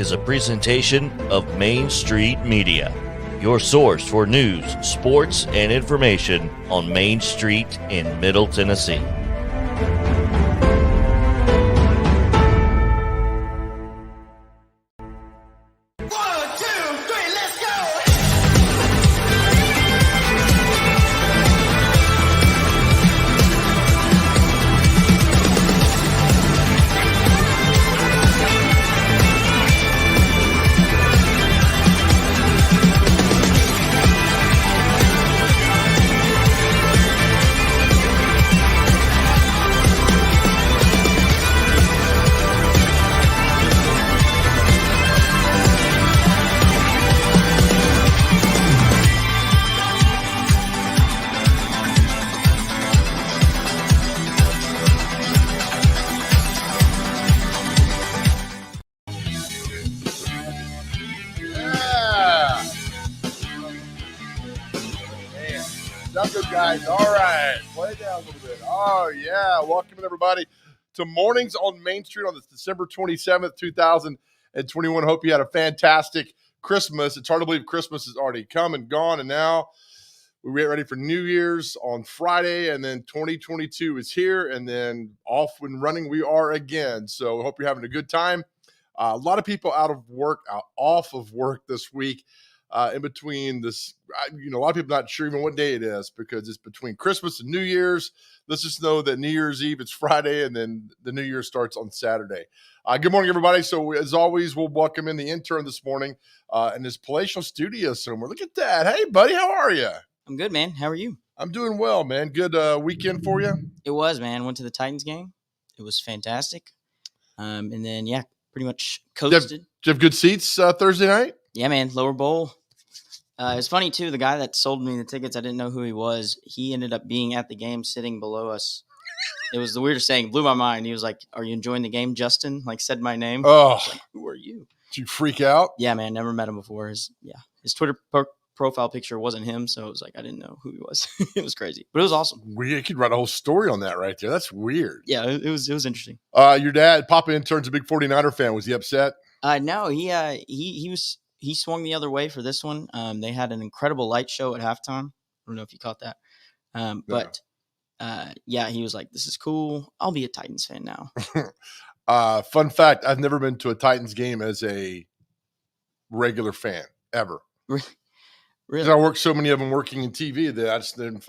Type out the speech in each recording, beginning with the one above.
is a presentation of Main Street Media, your source for news, sports, and information on Main Street in Middle Tennessee. Guys, all right, play down a little bit. Oh yeah, welcome everybody to Mornings on Main Street on this December 27th, 2021. Hope you had a fantastic Christmas. It's hard to believe Christmas is already come and gone, and now we get ready for New Year's on Friday, and then 2022 is here, and then off and running we are again. So I hope you're having a good time. A lot of people off of work this week. In between this, a lot of people not sure even what day it is because it's between Christmas and New Year's. Let's just know that New Year's Eve, it's Friday, and then the New Year starts on Saturday. Good morning, everybody. So as always, we'll welcome in the intern this morning in his palatial studio somewhere. Look at that. Hey, buddy, how are you? I'm good, man. How are you? I'm doing well, man. Good weekend for you? It was, man. Went to the Titans game. It was fantastic. And then, yeah, pretty much coasted. Did you have good seats Thursday night? Yeah, man. Lower bowl. It's funny, too. The guy that sold me the tickets, I didn't know who he was. He ended up being at the game sitting below us. It was the weirdest thing. Blew my mind. He was like, "Are you enjoying the game, Justin?" Like, said my name. Oh. Like, who are you? Did you freak out? Yeah, man. Never met him before. His Twitter profile picture wasn't him, so it was like I didn't know who he was. It was crazy. But it was awesome. You could write a whole story on that right there. That's weird. Yeah, it was interesting. Your dad, Papa Intern's a big 49er fan. Was he upset? No, he swung the other way for this one. They had an incredible light show at halftime. I don't know if you caught that. But he was like, "This is cool. I'll be a Titans fan now." Fun fact, I've never been to a Titans game as a regular fan, ever. Really? I worked so many of them working in TV that I just didn't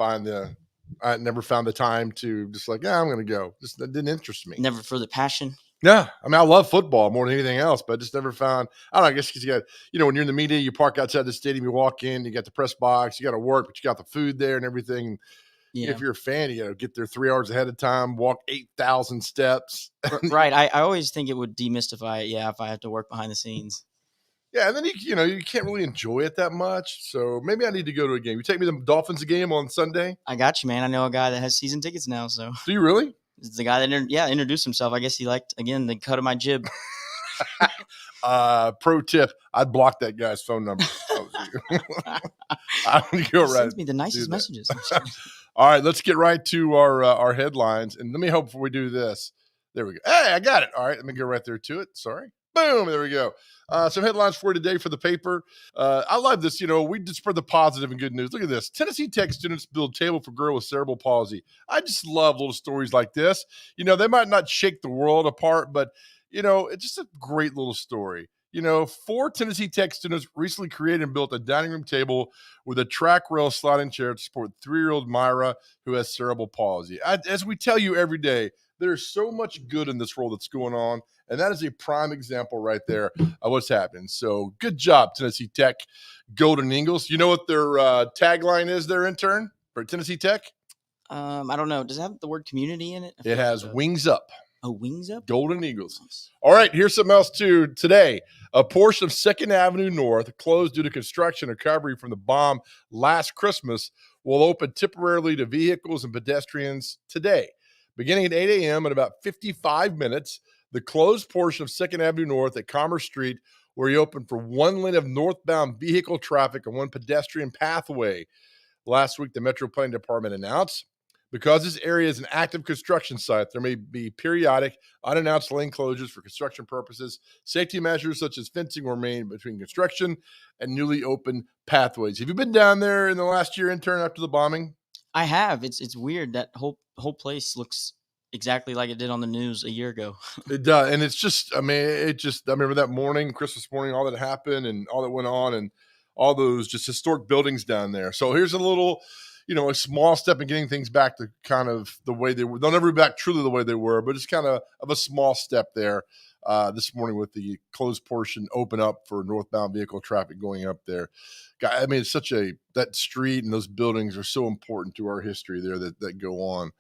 I never found the time to just like, I'm going to go. That didn't interest me. Never for the passion? Yeah. I mean, I love football more than anything else, but I just never found, I don't know, I guess because you got, when you're in the media, you park outside the stadium, you walk in, you got the press box, you got to work, but you got the food there and everything. Yeah. If you're a fan, you got to get there 3 hours ahead of time, walk 8,000 steps. Right. I always think it would demystify it, if I have to work behind the scenes. Yeah, and then you can't really enjoy it that much. So maybe I need to go to a game. You take me to the Dolphins game on Sunday? I got you, man. I know a guy that has season tickets now. So do you really? It's the guy that introduced himself. I guess he liked the cut of my jib. Pro tip: I'd block that guy's phone number. I would go right. Sends me the nicest messages. All right, let's get right to our headlines, and let me hope before we do this. There we go. Hey, I got it. All right, let me go right there to it. Sorry. Boom. There we go. Some headlines for today for the paper. I love this. We just spread the positive and good news. Look at this. Tennessee Tech students build table for girl with cerebral palsy. I just love little stories like this. They might not shake the world apart, but, it's just a great little story. 4 Tennessee Tech students recently created and built a dining room table with a track rail sliding chair to support 3-year-old Myra, who has cerebral palsy. As we tell you every day, there's so much good in this world that's going on, and that is a prime example right there of what's happening. So good job, Tennessee Tech Golden Eagles. You know what their tagline is, their intern, for Tennessee Tech? I don't know. Does it have the word community in it? It has wings up. Oh, wings up? Golden Eagles. Nice. All right, here's something else, too. Today, a portion of 2nd Avenue North closed due to construction recovery from the bomb last Christmas will open temporarily to vehicles and pedestrians today. Beginning at 8 a.m. in about 55 minutes, the closed portion of 2nd Avenue North at Commerce Street will reopen for 1 lane of northbound vehicle traffic and 1 pedestrian pathway. Last week, the Metro Planning Department announced Because this area is an active construction site, there may be periodic, unannounced lane closures for construction purposes. Safety measures such as fencing will remain between construction and newly open pathways. Have you been down there in the last year, intern, after the bombing? I have. It's weird. That whole place looks exactly like it did on the news a year ago. It does. And it's just, I remember that morning, Christmas morning, all that happened and all that went on and all those just historic buildings down there. So here's a little, a small step in getting things back to kind of the way they were. They'll never be back truly the way they were, but it's kind of a small step there this morning with the closed portion open up for northbound vehicle traffic going up there. It's that street and those buildings are so important to our history there that go on.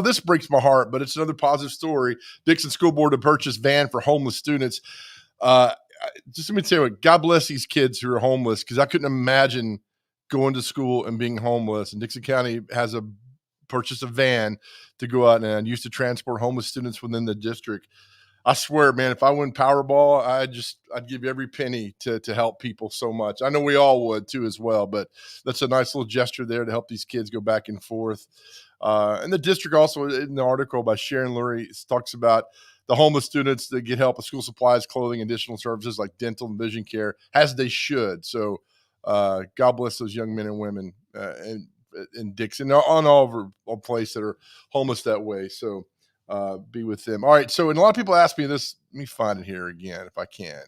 This breaks my heart, but it's another positive story. Dixon School Board to purchase van for homeless students. Just let me tell you what, God bless these kids who are homeless, because I couldn't imagine going to school and being homeless. And Dixon County has purchased a van to go out and use to transport homeless students within the district. I swear, man, if I win Powerball, I'd give every penny to help people so much. I know we all would too as well, but that's a nice little gesture there to help these kids go back and forth. And the district also, in the article by Sharon Lurie, talks about the homeless students that get help with school supplies, clothing, additional services like dental and vision care, as they should. So God bless those young men and women in Dixon, on all over a place that are homeless that way. So be with them. All right. So, and a lot of people ask me this. Let me find it here again if I can.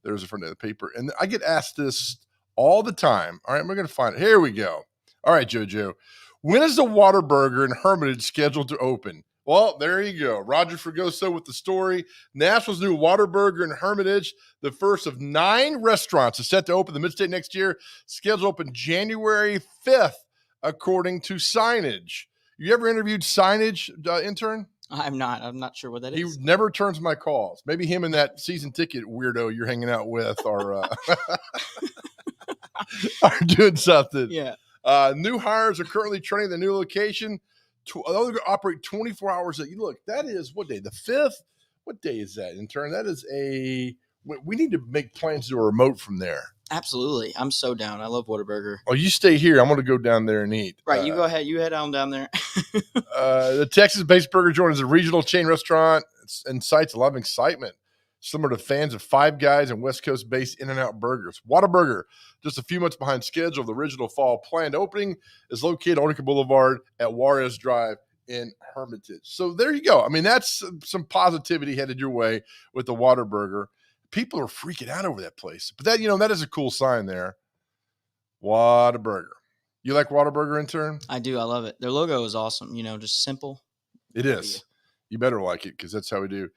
There's a front of the paper. And I get asked this all the time. All right. We're going to find it. Here we go. All right, JoJo. When is the Whataburger in Hermitage scheduled to open? Well, there you go. Roger Fregoso with the story. Nashville's new Whataburger in Hermitage, the first of 9 restaurants, is set to open the Mid-State next year. Scheduled to open January 5th, according to Signage. You ever interviewed Signage, intern? I'm not sure what that is. He never returns my calls. Maybe him and that season ticket weirdo you're hanging out with are doing something. Yeah. New hires are currently training the new location. They're going to operate 24 hours a day. Look, that is what day? The 5th? What day is that, intern? That is we need to make plans to do a remote from there. Absolutely. I'm so down. I love Whataburger. Oh, you stay here. I'm going to go down there and eat. Right. You go ahead. You head on down there. The Texas-based burger joint is a regional chain restaurant and cites a lot of excitement, similar to fans of Five Guys and West Coast-based In-N-Out Burgers. Whataburger, just a few months behind schedule, the original fall planned opening, is located on Orca Boulevard at Juarez Drive in Hermitage. So there you go. That's some positivity headed your way with the Whataburger. People are freaking out over that place. But that is a cool sign there. Whataburger. You like Whataburger, intern? I do. I love it. Their logo is awesome. Just simple. It is. You better like it because that's how we do.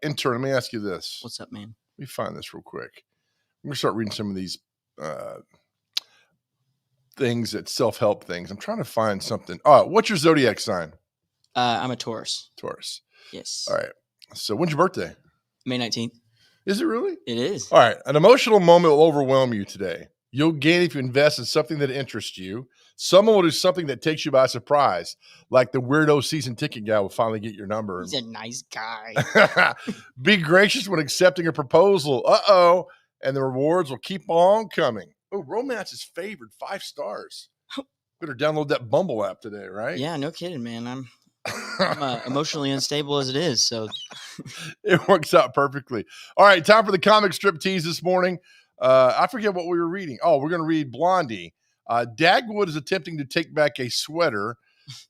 Intern, let me ask you this. What's up, man? Let me find this real quick. I'm going to start reading some of these things that self-help things. I'm trying to find something. What's your zodiac sign? I'm a Taurus. Taurus. Yes. All right. So when's your birthday? May 19th. Is it really? It is. All right. An emotional moment will overwhelm you today. You'll gain if you invest in something that interests you. Someone will do something that takes you by surprise, like the weirdo season ticket guy will finally get your number. He's a nice guy. Be gracious when accepting a proposal. Uh-oh. And the rewards will keep on coming. Oh, romance is favored 5 stars. Better download that Bumble app today, right? Yeah, no kidding, man. I'm emotionally unstable as it is, so it works out perfectly. All right, time for the comic strip tease this morning. I forget what we were reading. Oh, we're going to read Blondie. Dagwood is attempting to take back a sweater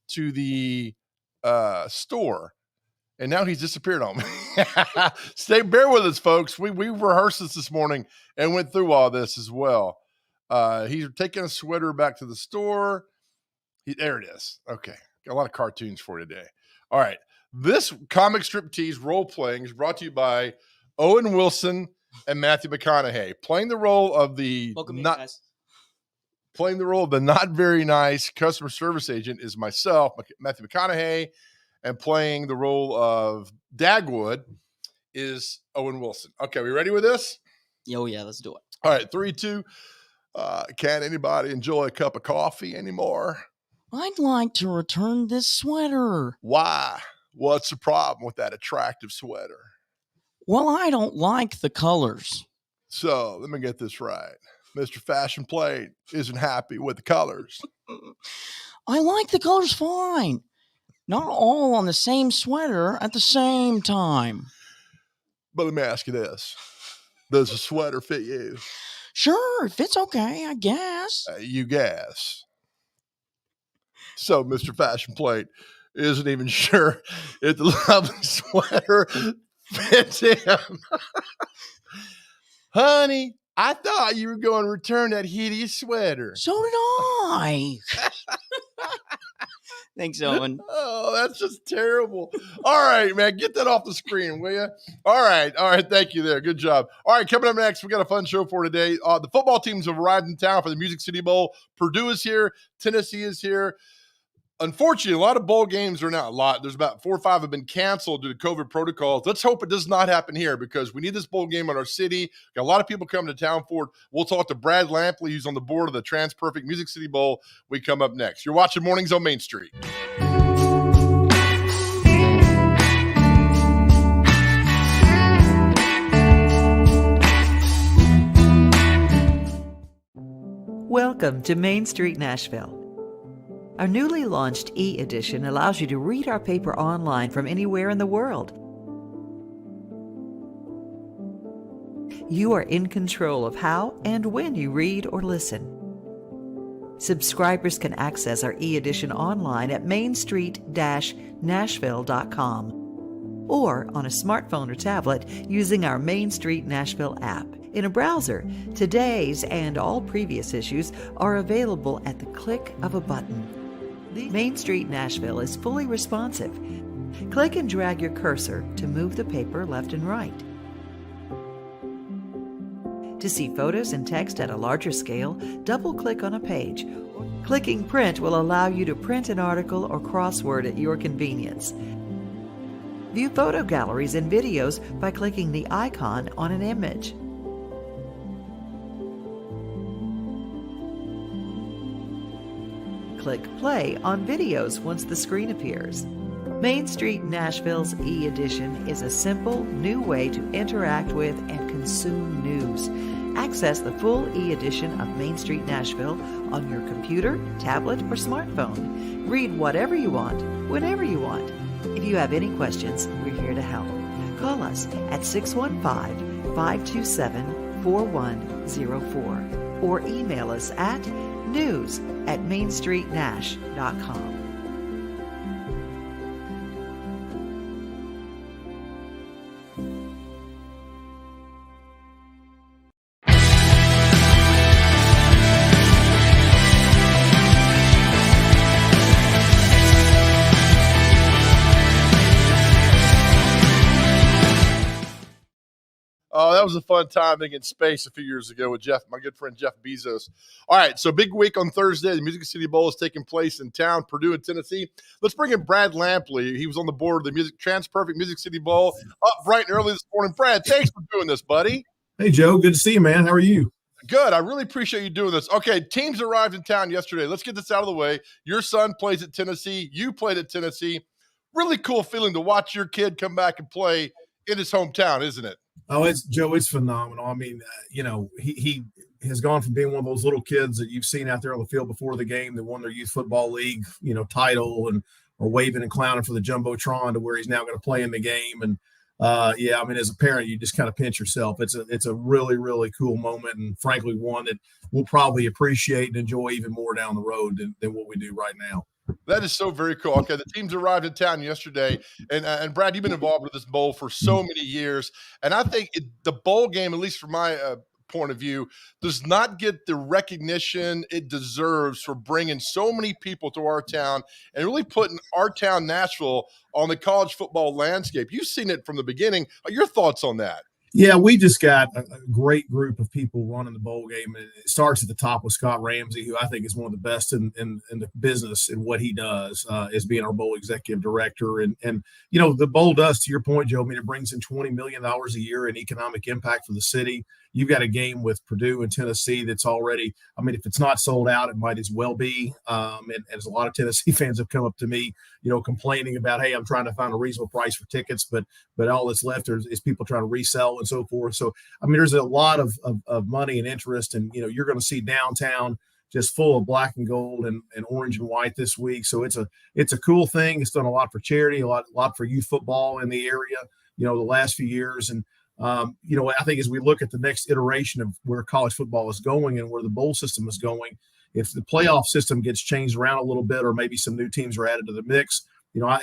to the store, and now he's disappeared on me. Bear with us, folks. We rehearsed this morning and went through all this as well. He's taking a sweater back to the store. There it is. Okay. Got a lot of cartoons for today. All right. This comic strip tease role playing is brought to you by Owen Wilson and Matthew McConaughey. Playing the role of the not very nice customer service agent is myself, Matthew McConaughey, and playing the role of Dagwood is Owen Wilson. Okay, we ready with this? Oh, yeah, let's do it. All right, 3, 2. Can't anybody enjoy a cup of coffee anymore? I'd like to return this sweater. Why? What's the problem with that attractive sweater? Well, I don't like the colors. So let me get this right. Mr. Fashion Plate isn't happy with the colors. I like the colors fine. Not all on the same sweater at the same time. But let me ask you this. Does the sweater fit you? Sure, it fits okay, I guess. You guess. So Mr. Fashion Plate isn't even sure if the lovely sweater fits him. Honey, I thought you were going to return that hideous sweater. So did I. Thanks, Owen. Oh, that's just terrible. All right, man. Get that off the screen, will you? All right. Thank you there. Good job. All right, coming up next, we got a fun show for today. The football teams have arrived in town for the Music City Bowl. Purdue is here. Tennessee is here. Unfortunately, a lot of bowl games are not a lot. There's about 4 or 5 have been canceled due to COVID protocols. Let's hope it does not happen here because we need this bowl game in our city. Got a lot of people coming to town for it. We'll talk to Brad Lampley, who's on the board of the TransPerfect Music City Bowl. We come up next. You're watching Mornings on Main Street. Welcome to Main Street Nashville. Our newly launched e-edition allows you to read our paper online from anywhere in the world. You are in control of how and when you read or listen. Subscribers can access our e-edition online at mainstreet-nashville.com or on a smartphone or tablet using our Main Street Nashville app. In a browser, today's and all previous issues are available at the click of a button. Main Street Nashville is fully responsive. Click and drag your cursor to move the paper left and right. To see photos and text at a larger scale, double-click on a page. Clicking Print will allow you to print an article or crossword at your convenience. View photo galleries and videos by clicking the icon on an image. Click play on videos once the screen appears. Main Street Nashville's e-edition is a simple, new way to interact with and consume news. Access the full e-edition of Main Street Nashville on your computer, tablet, or smartphone. Read whatever you want, whenever you want. If you have any questions, we're here to help. Call us at 615-527-4104 or email us at news@mainstreetnash.com. Oh, that was a fun time being in space a few years ago with Jeff, my good friend Jeff Bezos. All right, so big week on Thursday. The Music City Bowl is taking place in town, Purdue and Tennessee. Let's bring in Brad Lampley. He was on the board of the TransPerfect Music City Bowl up bright and early this morning. Brad, thanks for doing this, buddy. Hey, Joe. Good to see you, man. How are you? Good. I really appreciate you doing this. Okay, teams arrived in town yesterday. Let's get this out of the way. Your son plays at Tennessee. You played at Tennessee. Really cool feeling to watch your kid come back and play in his hometown, isn't it? Oh, it's phenomenal. I mean, he has gone from being one of those little kids that you've seen out there on the field before the game that won their youth football league, title and or waving and clowning for the Jumbotron to where he's now going to play in the game. And as a parent, you just kind of pinch yourself. It's a really, really cool moment, and frankly, one that we'll probably appreciate and enjoy even more down the road than what we do right now. That is so very cool. Okay, the teams arrived in town yesterday, and Brad, you've been involved with this bowl for so many years, and I think the bowl game, at least from my point of view, does not get the recognition it deserves for bringing so many people to our town and really putting our town, Nashville, on the college football landscape. You've seen it from the beginning. Your thoughts on that? Yeah, we just got a great group of people running the bowl game. And it starts at the top with Scott Ramsey, who I think is one of the best in the business in what he does, as being our bowl executive director. And the bowl does, to your point, Joe, it brings in $20 million a year in economic impact for the city. You've got a game with Purdue and Tennessee that's already, if it's not sold out, it might as well be. And as a lot of Tennessee fans have come up to me, complaining about, hey, I'm trying to find a reasonable price for tickets, but all that's left is people trying to resell and so forth. So, there's a lot of money and interest, and, you're going to see downtown just full of black and gold and orange and white this week. So it's a cool thing. It's done a lot for charity, a lot for youth football in the area, the last few years. And, I think as we look at the next iteration of where college football is going and where the bowl system is going, if the playoff system gets changed around a little bit, or maybe some new teams are added to the mix,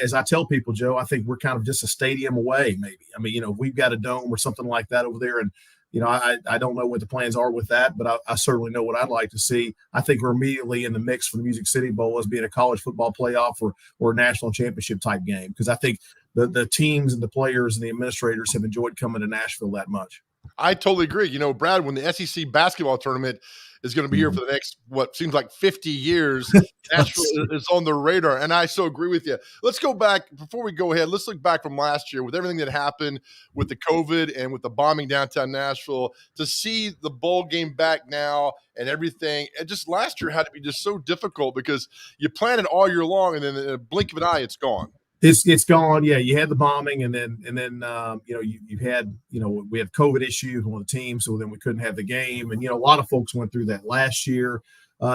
as I tell people, Joe, I think we're kind of just a stadium away, maybe. I mean, we've got a dome or something like that over there. And, I don't know what the plans are with that, but I certainly know what I'd like to see. I think we're immediately in the mix for the Music City Bowl as being a college football playoff or a national championship type game, because I think the teams and the players and the administrators have enjoyed coming to Nashville that much. I totally agree. Brad, when the SEC basketball tournament is going to be here for the next, what seems like 50 years, Nashville is on the radar. And I so agree with you. Let's go back before we go ahead. Let's look back from last year with everything that happened with the COVID and with the bombing downtown Nashville, to see the bowl game back now and everything. And just last year had to be just so difficult because you planned it all year long, and then in a blink of an eye, it's gone. It's gone. Yeah, you had the bombing, and then you had we had COVID issues on the team, so then we couldn't have the game, and a lot of folks went through that last year.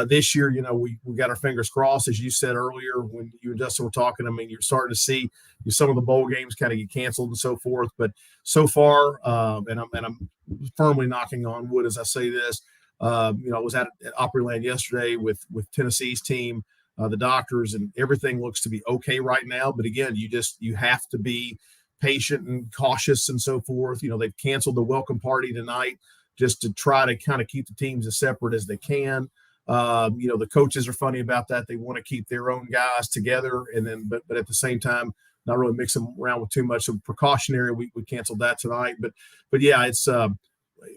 This year, we got our fingers crossed, as you said earlier when you and Justin were talking. I mean, you're starting to see some of the bowl games kind of get canceled and so forth, but so far, and I'm firmly knocking on wood as I say this. I was at Opryland yesterday with Tennessee's team. The doctors, and everything looks to be okay right now. But again, you have to be patient and cautious and so forth. They've canceled the welcome party tonight just to try to kind of keep the teams as separate as they can. The coaches are funny about that. They want to keep their own guys together, and then but at the same time, not really mix them around with too much. So precautionary, we canceled that tonight. But yeah, it's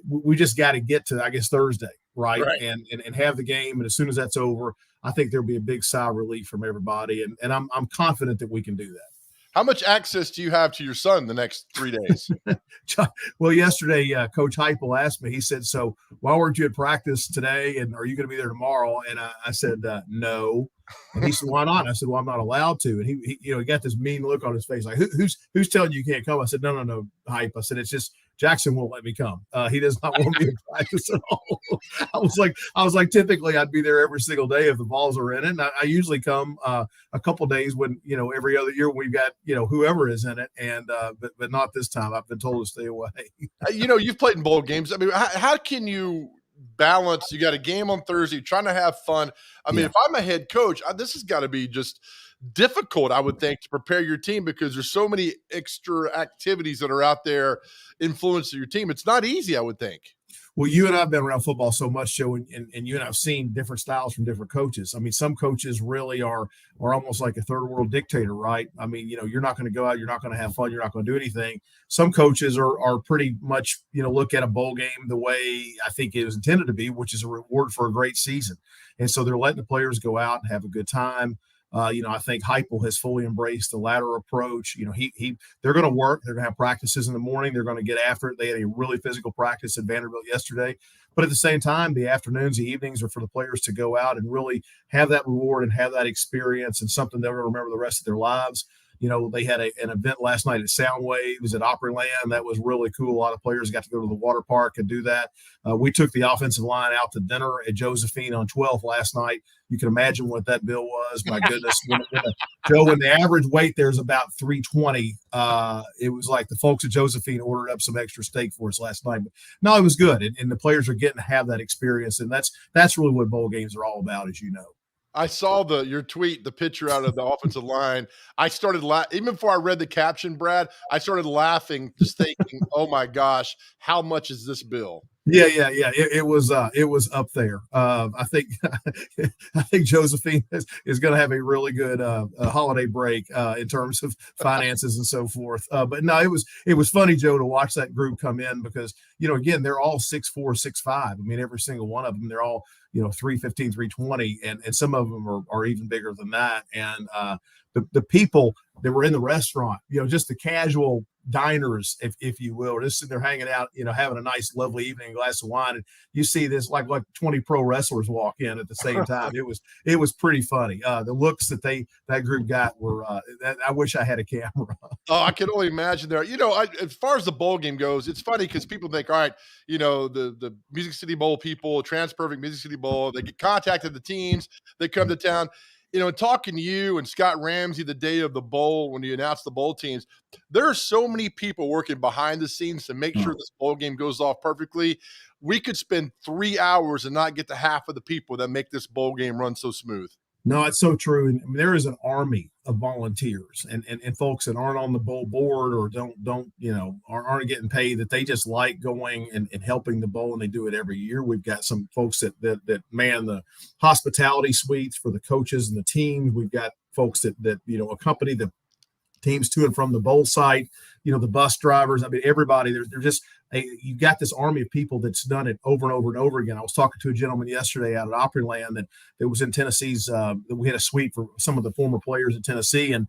we just got to get to, I guess, Thursday, right? And have the game. And as soon as that's over, I think there'll be a big sigh of relief from everybody. And I'm confident that we can do that. How much access do you have to your son the next 3 days? Well, yesterday, Coach Heupel asked me, he said, so why weren't you at practice today? And are you going to be there tomorrow? And I said, no. And he said, why not? I said, well, I'm not allowed to. And he got this mean look on his face. Like, who's telling you can't come? I said, no, Hype. I said, it's just Jackson won't let me come. He does not want me to practice at all. I was like, typically I'd be there every single day if the balls are in it. And I usually come a couple of days when, every other year we've got, whoever is in it. And, but not this time. I've been told to stay away. You've played in bowl games. I mean, how can you balance? You got a game on Thursday, trying to have fun. I mean, if I'm a head coach, this has got to be just difficult, I would think, to prepare your team, because there's so many extra activities that are out there influencing your team. It's not easy, I would think. Well, you and I have been around football so much, Joe, and you and I have seen different styles from different coaches. I mean, some coaches really are almost like a third world dictator, right? I mean, you're not going to go out, you're not going to have fun, you're not going to do anything. Some coaches are pretty much, look at a bowl game the way I think it was intended to be, which is a reward for a great season. And so they're letting the players go out and have a good time. I think Heupel has fully embraced the latter approach. They're going to work. They're going to have practices in the morning. They're going to get after it. They had a really physical practice at Vanderbilt yesterday. But at the same time, the afternoons, the evenings are for the players to go out and really have that reward and have that experience, and something they're going to remember the rest of their lives. They had an event last night at Soundwaves at Opryland. That was really cool. A lot of players got to go to the water park and do that. We took the offensive line out to dinner at Josephine on 12th last night. You can imagine what that bill was. My goodness. When the average weight there is about 320, it was like the folks at Josephine ordered up some extra steak for us last night. But no, it was good. And the players are getting to have that experience. And that's really what bowl games are all about, as you know. I saw your tweet, the picture out of the offensive line. I started even before I read the caption, Brad, I started laughing, just thinking, oh my gosh, how much is this bill? Yeah. It was up there. I think Josephine is going to have a really good holiday break in terms of finances and so forth. But no, it was funny, Joe, to watch that group come in, because again, they're all 6'4", 6'5". I mean, every single one of them. They're all 315, 320, and some of them are even bigger than that. And the people that were in the restaurant, just the casual diners, if you will, just sitting there hanging out, having a nice, lovely evening, glass of wine, and you see this like 20 pro wrestlers walk in at the same time. It was pretty funny. The looks that group got were. I wish I had a camera. Oh, I can only imagine there. As far as the bowl game goes, it's funny because people think, all right, the Music City Bowl people, TransPerfect Music City Bowl, they get contacted the teams, they come to town. Talking to you and Scott Ramsey the day of the bowl when you announced the bowl teams, there are so many people working behind the scenes to make sure this bowl game goes off perfectly. We could spend 3 hours and not get to half of the people that make this bowl game run so smooth. No, it's so true. And there is an army of volunteers and folks that aren't on the bowl board or aren't getting paid, that they just like going and helping the bowl, and they do it every year. We've got some folks that man the hospitality suites for the coaches and the teams. We've got folks that accompany the teams to and from the bowl site, the bus drivers. I mean, everybody, they're just, you've got this army of people that's done it over and over and over again. I was talking to a gentleman yesterday out at Opryland that was in Tennessee's, that we had a suite for some of the former players in Tennessee. And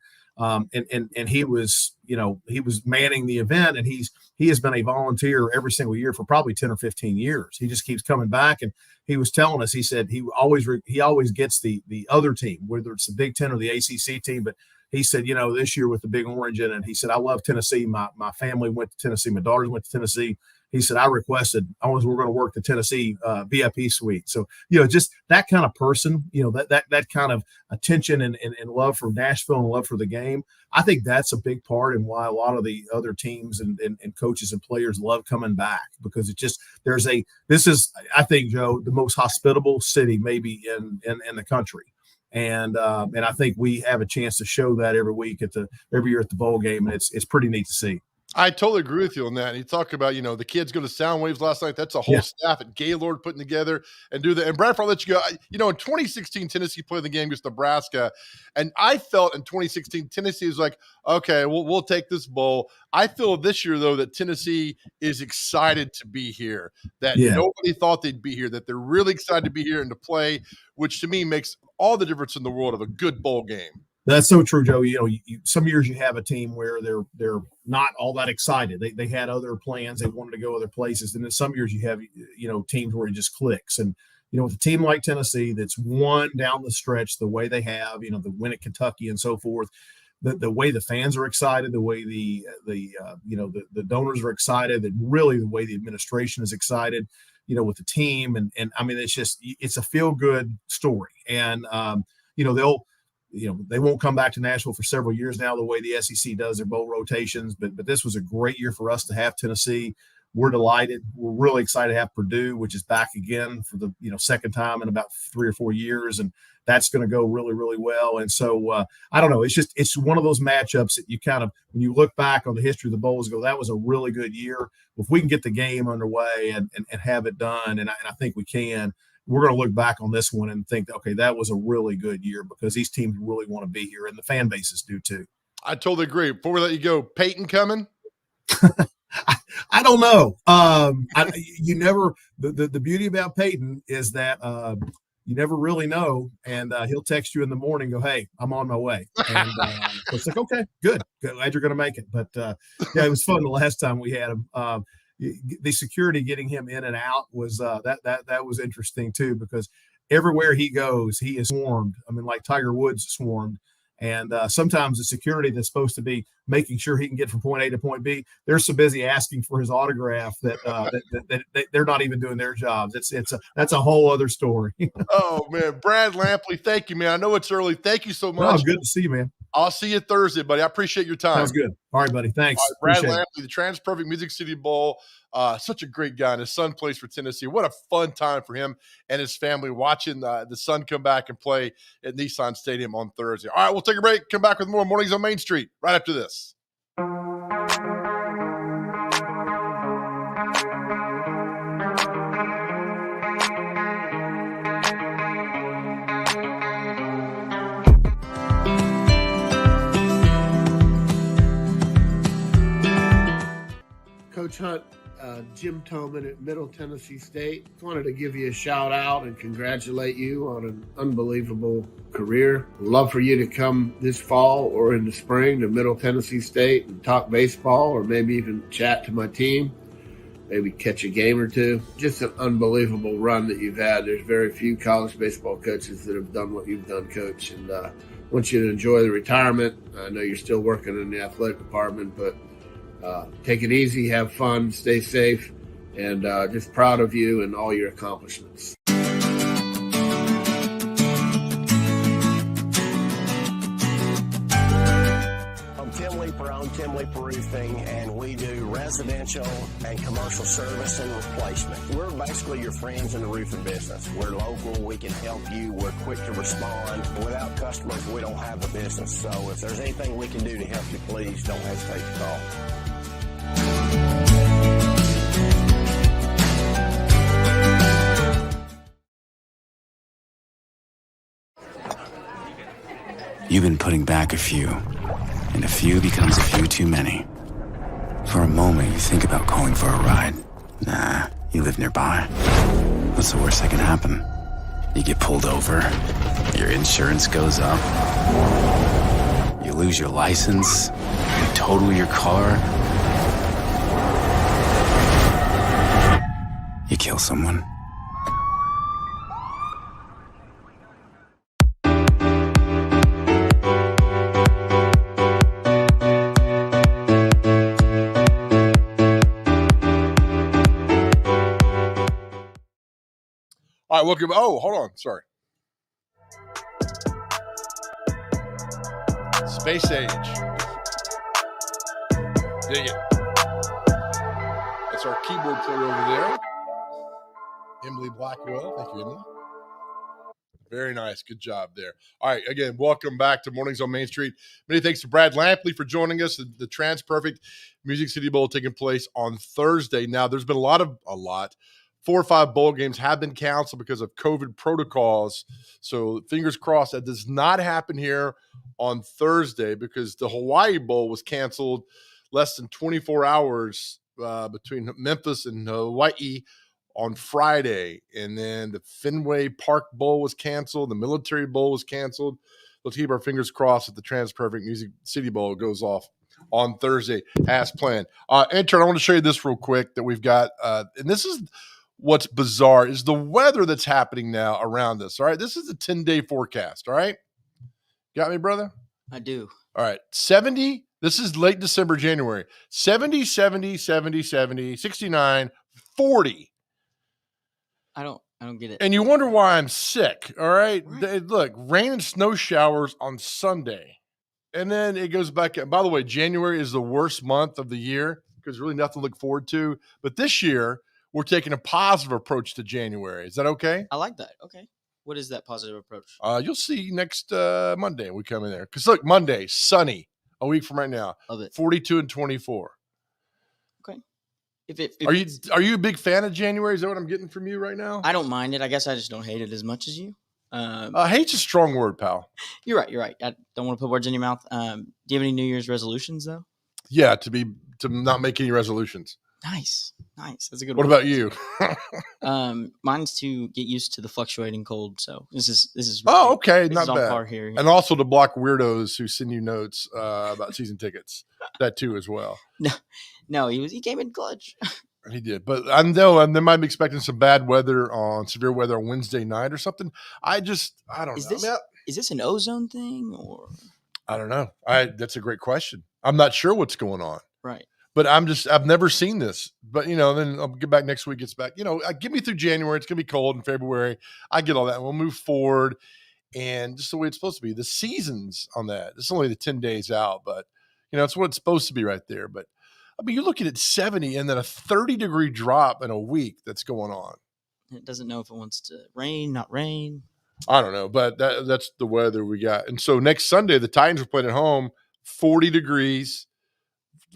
he was, he was manning the event, and he has been a volunteer every single year for probably 10 or 15 years. He just keeps coming back. And he was telling us, he said he always gets the other team, whether it's the Big Ten or the ACC team, but he said, this year with the Big Orange in it, he said, I love Tennessee. My family went to Tennessee. My daughters went to Tennessee. He said, we're going to work the Tennessee VIP suite. So, just that kind of person, that kind of attention and love for Nashville and love for the game. I think that's a big part in why a lot of the other teams and coaches and players love coming back, because this is, I think, Joe, the most hospitable city maybe in the country. And I think we have a chance to show that every year at the bowl game, and it's pretty neat to see. I totally agree with you on that. And you talk about, the kids go to Sound Waves last night. That's a whole staff at Gaylord putting together and do that. And Bradford, I'll let you go. In 2016, Tennessee played the game against Nebraska. And I felt in 2016, Tennessee was like, okay, we'll take this bowl. I feel this year, though, that Tennessee is excited to be here, that nobody thought they'd be here, that they're really excited to be here and to play, which to me makes all the difference in the world of a good bowl game. That's so true, Joe. Some years you have a team where they're not all that excited. They had other plans. They wanted to go other places. And then some years you have, teams where it just clicks. And, with a team like Tennessee that's won down the stretch the way they have, the win at Kentucky and so forth, the way the fans are excited, the way the donors are excited, that really the way the administration is excited, with the team. And I mean, it's a feel good story. And, they won't come back to Nashville for several years now, the way the SEC does their bowl rotations. But this was a great year for us to have Tennessee. We're delighted. We're really excited to have Purdue, which is back again for the second time in about 3 or 4 years, and that's going to go really, really well. And so I don't know. It's one of those matchups that you kind of, when you look back on the history of the bowls, go, that was a really good year. If we can get the game underway and have it done, and I think we can, we're going to look back on this one and think, okay, that was a really good year, because these teams really want to be here, and the fan bases do too. I totally agree. Before we let you go, Peyton coming? I don't know. The beauty about Peyton is that you never really know, and he'll text you in the morning, go, hey, I'm on my way. And it's like, okay, good. Glad you're going to make it. But it was fun the last time we had him. The security getting him in and out was that was interesting too, because everywhere he goes, he is swarmed. I mean, like Tiger Woods swarmed. And sometimes the security that's supposed to be making sure he can get from point A to point B, they're so busy asking for his autograph that they're not even doing their jobs. That's a whole other story. Oh man, Brad Lampley, thank you, man. I know it's early. Thank you so much. Oh, good to see you, man. I'll see you Thursday, buddy. I appreciate your time. Sounds good. All right, buddy. Thanks. Brad Lampley, the TransPerfect Music City Bowl. Such a great guy, and his son plays for Tennessee. What a fun time for him and his family watching the son come back and play at Nissan Stadium on Thursday. All right, we'll take a break. Come back with more Mornings on Main Street right after this. Coach Hunt, Jim Toman at Middle Tennessee State. Just wanted to give you a shout out and congratulate you on an unbelievable career. Love for you to come this fall or in the spring to Middle Tennessee State and talk baseball, or maybe even chat to my team. Maybe catch a game or two. Just an unbelievable run that you've had. There's very few college baseball coaches that have done what you've done, Coach. And I want you to enjoy the retirement. I know you're still working in the athletic department, but take it easy, have fun, stay safe, and just proud of you and all your accomplishments. Tim Leeper, own Tim Leeper Roofing, and we do residential and commercial service and replacement. We're basically your friends in the roofing business. We're local, we can help you, we're quick to respond. Without customers, we don't have a business. So if there's anything we can do to help you, please don't hesitate to call. You've been putting back a few, and a few becomes a few too many. For a moment, you think about calling for a ride. Nah, you live nearby. What's the worst that can happen? You get pulled over, your insurance goes up, you lose your license, you total your car, you kill someone. All right, welcome. Oh, hold on. Sorry. Space Age. Dig it. That's our keyboard player over there. Emily Blackwell. Thank you, Emily. Very nice. Good job there. All right. Again, welcome back to Mornings on Main Street. Many thanks to Brad Lampley for joining us. The TransPerfect Music City Bowl taking place on Thursday. Now, there's been a lot. 4 or 5 bowl games have been canceled because of COVID protocols. So fingers crossed that does not happen here on Thursday, because the Hawaii Bowl was canceled less than 24 hours between Memphis and Hawaii on Friday. And then the Fenway Park Bowl was canceled. The Military Bowl was canceled. Let's keep our fingers crossed that the TransPerfect Music City Bowl goes off on Thursday as planned. Intern, I want to show you this real quick that we've got. And this is what's bizarre is the weather that's happening now around us. All right. This is a 10-day forecast. All right. Got me, brother? I do. All right. 70. This is late December, January. 70, 70, 70, 70, 69, 40. I don't get it. And you wonder why I'm sick. All right. Look, rain and snow showers on Sunday. And then it goes back. By the way, January is the worst month of the year because really nothing to look forward to. But this year, we're taking a positive approach to January. Is that okay? I like that. Okay. What is that positive approach? You'll see next Monday we come in there. Because look, Monday, sunny, a week from right now. Love it. 42 and 24. Okay. Are you a big fan of January? Is that what I'm getting from you right now? I don't mind it. I guess I just don't hate it as much as you. Hate's a strong word, pal. You're right. I don't want to put words in your mouth. Do you have any New Year's resolutions though? Yeah, to not make any resolutions. Nice. That's a good one. What about you? Mine's to get used to the fluctuating cold. So this is oh, okay, this not is on bad. par here. And also to block weirdos who send you notes about season tickets. That too as well. No, he came in clutch. He did, but I know they might be expecting some bad weather severe weather on Wednesday night or something. I don't know. Is this an ozone thing or? I don't know. That's a great question. I'm not sure what's going on. Right. But I've never seen this. But, then I'll get back next week. It's back. Get me through January. It's going to be cold in February. I get all that. We'll move forward. And just the way it's supposed to be. The seasons on that. It's only the 10 days out. But, it's what it's supposed to be right there. But, you're looking at 70 and then a 30-degree drop in a week that's going on. It doesn't know if it wants to rain, not rain. I don't know. But that's the weather we got. And so next Sunday, the Titans are playing at home, 40 degrees.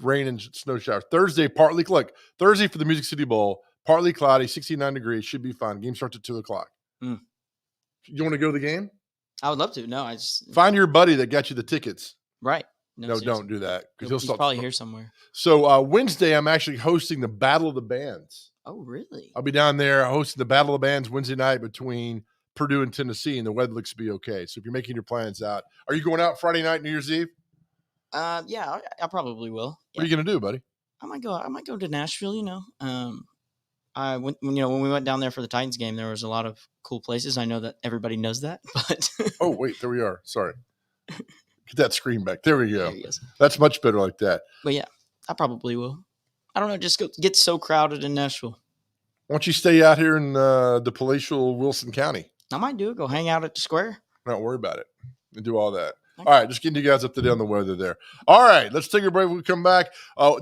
Rain and snow shower. Thursday, Thursday for the Music City Bowl, partly cloudy, 69 degrees, should be fine. Game starts at 2:00. You want to go to the game? I would love to. No, I just find your buddy that got you the tickets. Right. No, seriously. don't do that because He's probably here somewhere. So Wednesday, I'm actually hosting the Battle of the Bands. Oh, really? I'll be down there hosting the Battle of the Bands Wednesday night between Purdue and Tennessee, and the weather looks to be okay. So if you're making your plans out, are you going out Friday night, New Year's Eve? Yeah, I probably will. What are you going to do, buddy? I might go to Nashville. You know, I went. When we went down there for the Titans game, there was a lot of cool places. I know that everybody knows that, but Oh, wait, there we are. Sorry. Get that screen back. There we go. there he goes. That's much better like that. But yeah, I probably will. I don't know. Just get so crowded in Nashville. Why don't you stay out here in the palatial Wilson County? I might do it. Go hang out at the square. Don't worry about it and do all that. All right, just getting you guys up to date on the weather there. All right, let's take a break when we come back.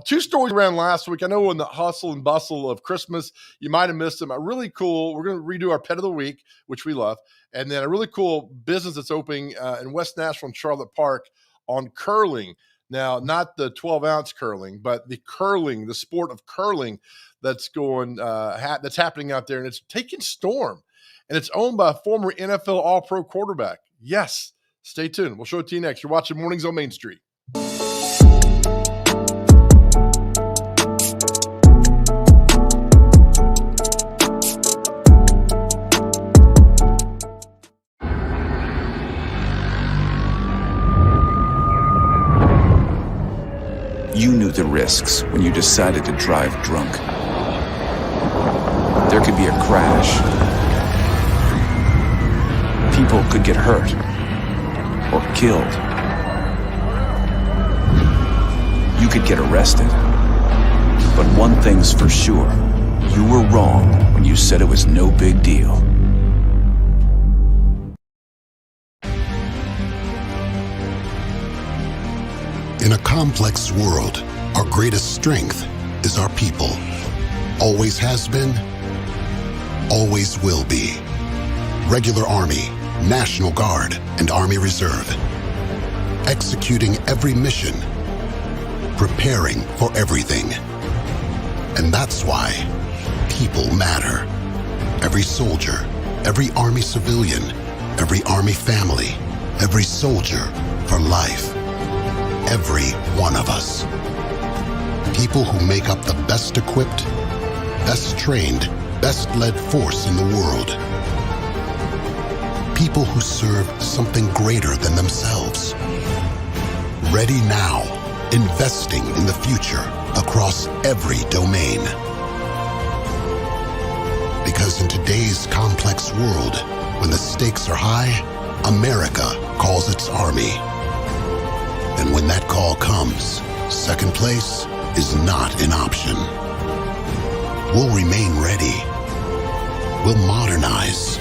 2 stories around last week. I know in the hustle and bustle of Christmas, you might have missed them. A really cool, we're going to redo our Pet of the Week, which we love, and then a really cool business that's opening in West Nashville and Charlotte Park on curling. Now, not the 12-ounce curling, but the curling, the sport of curling that's going, that's happening out there, and it's taking storm, and it's owned by a former NFL All-Pro quarterback. Yes. Stay tuned. We'll show it to you next. You're watching Mornings on Main Street. You knew the risks when you decided to drive drunk. There could be a crash. People could get hurt. Or killed. You could get arrested. But one thing's for sure. You were wrong when you said it was no big deal. In a complex world, our greatest strength is our people. Always has been, always will be. Regular Army, National Guard, and Army Reserve. Executing every mission. Preparing for everything. And that's why people matter. Every soldier, every Army civilian, every Army family, every soldier for life. Every one of us. People who make up the best equipped, best trained, best led force in the world. People who serve something greater than themselves. Ready now, investing in the future across every domain. Because in today's complex world, when the stakes are high, America calls its Army. And when that call comes, second place is not an option. We'll remain ready. We'll modernize.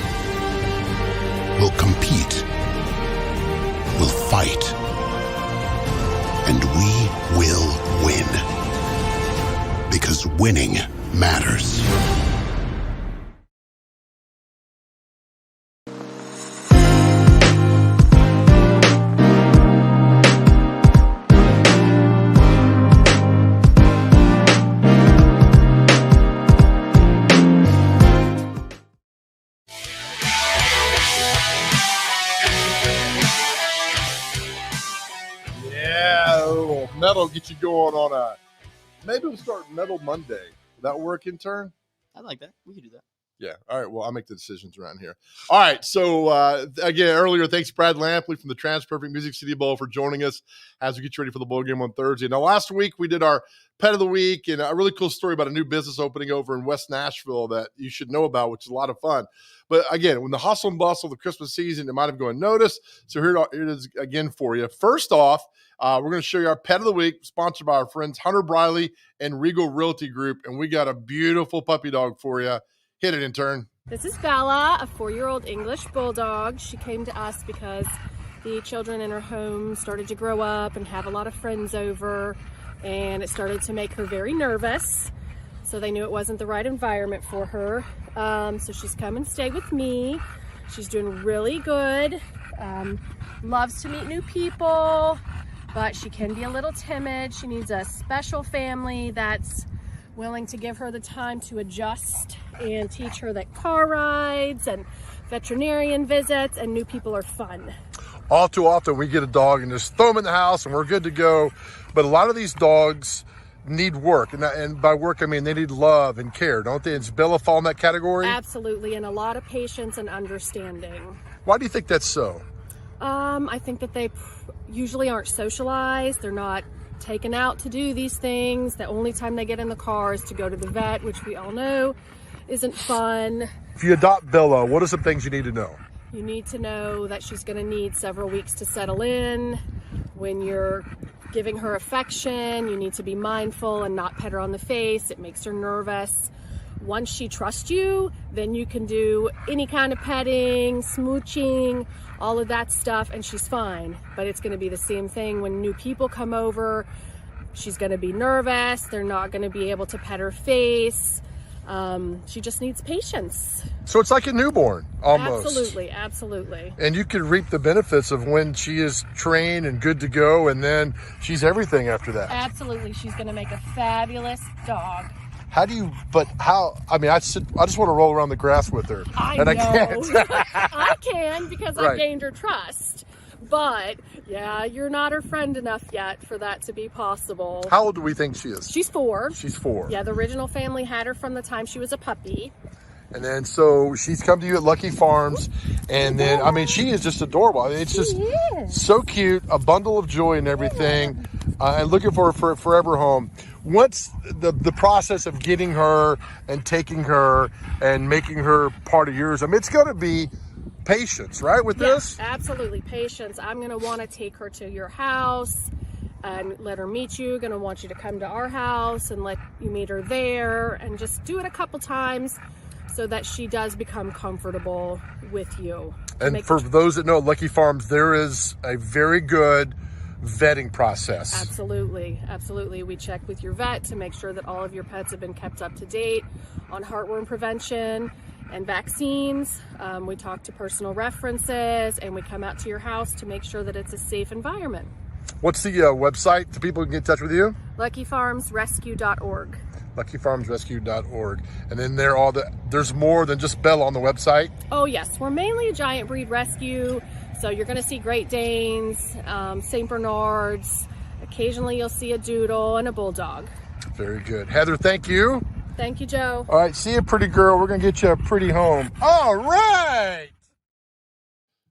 We'll compete. We'll fight. And we will win. Because winning matters. Metal get you going on a, maybe we'll start Metal Monday. Will that work, intern? I like that. We could do that. Yeah. All right. Well, I'll make the decisions around here. All right. So, again, earlier, thanks Brad Lampley from the Transperfect Music City Bowl for joining us as we get ready for the bowl game on Thursday. Now, last week we did our Pet of the Week and a really cool story about a new business opening over in West Nashville that you should know about, which is a lot of fun. But again, when the hustle and bustle of the Christmas season, it might have gone unnoticed. So here it is again for you. First off, we're going to show you our Pet of the Week, sponsored by our friends Hunter Briley and Regal Realty Group. And we got a beautiful puppy dog for you. Hit it, intern. This is Bella, a 4-year-old English bulldog. She came to us because the children in her home started to grow up and have a lot of friends over, and it started to make her very nervous. So they knew it wasn't the right environment for her. So she's come and stayed with me. She's doing really good. Loves to meet new people, but she can be a little timid. She needs a special family that's willing to give her the time to adjust and teach her that car rides and veterinarian visits and new people are fun. all too often we get a dog and just throw them in the house and we're good to go. But a lot of these dogs need work, and by work I mean they need love and care, don't they? Does Bella fall in that category? Absolutely, and a lot of patience and understanding. Why do you think that's so? I think that they usually aren't socialized. They're not taken out to do these things. The only time they get in the car is to go to the vet, which we all know isn't fun. If you adopt Bella, what are some things you need to know? You need to know that she's going to need several weeks to settle in. When you're giving her affection, you need to be mindful and not pet her on the face. It makes her nervous. Once she trusts you, then you can do any kind of petting, smooching, all of that stuff, and she's fine. But it's going to be the same thing when new people come over. She's going to be nervous. They're not going to be able to pet her face. She just needs patience. So it's like a newborn, almost. Absolutely, absolutely. And you can reap the benefits of when she is trained and good to go, and then she's everything after that. Absolutely. She's going to make a fabulous dog. I mean, I just want to roll around the grass with her. I and know. I can't. I can because I've gained her trust. But, yeah, you're not her friend enough yet for that to be possible. How old do we think she is? She's 4. She's 4. Yeah, the original family had her from the time she was a puppy. And then, so she's come to you at Lucky Farms. And then, I mean, she is just adorable. I mean, it's just so cute, a bundle of joy and everything. And looking for her for a forever home. What's the process of getting her and taking her and making her part of yours? I mean, it's going to be patience, right, with this? Absolutely, patience. I'm going to want to take her to your house and let her meet you. Going to want you to come to our house and let you meet her there, and just do it a couple times so that she does become comfortable with you. And for those that know Lucky Farms, there is a very good vetting process. Absolutely, absolutely. We check with your vet to make sure that all of your pets have been kept up to date on heartworm prevention and vaccines. We talk to personal references, and we come out to your house to make sure that it's a safe environment. What's the website so people can get in touch with you? LuckyFarmsRescue.org. LuckyFarmsRescue.org. And then there's more than just Bella on the website? Oh yes, we're mainly a giant breed rescue. So you're going to see Great Danes, St. Bernards. Occasionally you'll see a Doodle and a Bulldog. Very good. Heather, thank you. Thank you, Joe. All right, see you, pretty girl. We're going to get you a pretty home. All right.